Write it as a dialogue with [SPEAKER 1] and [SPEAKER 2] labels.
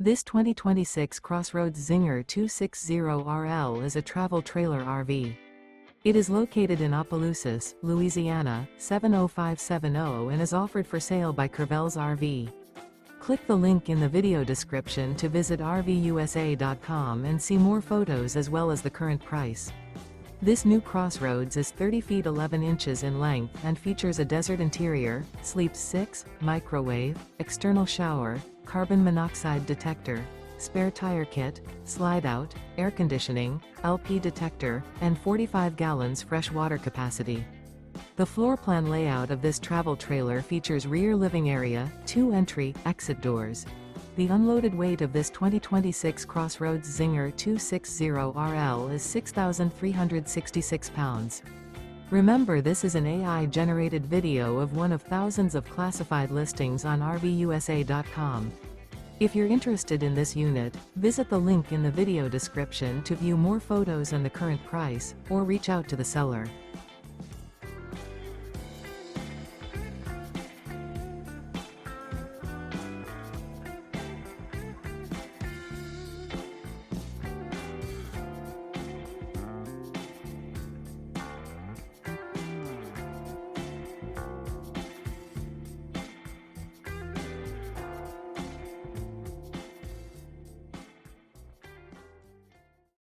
[SPEAKER 1] This 2026 CrossRoads Zinger 260RL is a travel trailer RV. It is located in Opelousas, Louisiana, 70570 and is offered for sale by Courvelle's RV. Click the link in the video description to visit RVUSA.com and see more photos as well as the current price. This new CrossRoads is 30 feet 11 inches in length and features a desert interior, sleeps 6, microwave, external shower, carbon monoxide detector, spare tire kit, slide-out, air conditioning, LP detector, and 45 gallons fresh water capacity. The floor plan layout of this travel trailer features rear living area, 2 entry, exit doors. The unloaded weight of this 2026 CrossRoads Zinger 260RL is 6,366 pounds. Remember, this is an AI-generated video of one of thousands of classified listings on RVUSA.com. If you're interested in this unit, visit the link in the video description to view more photos and the current price, or reach out to the seller.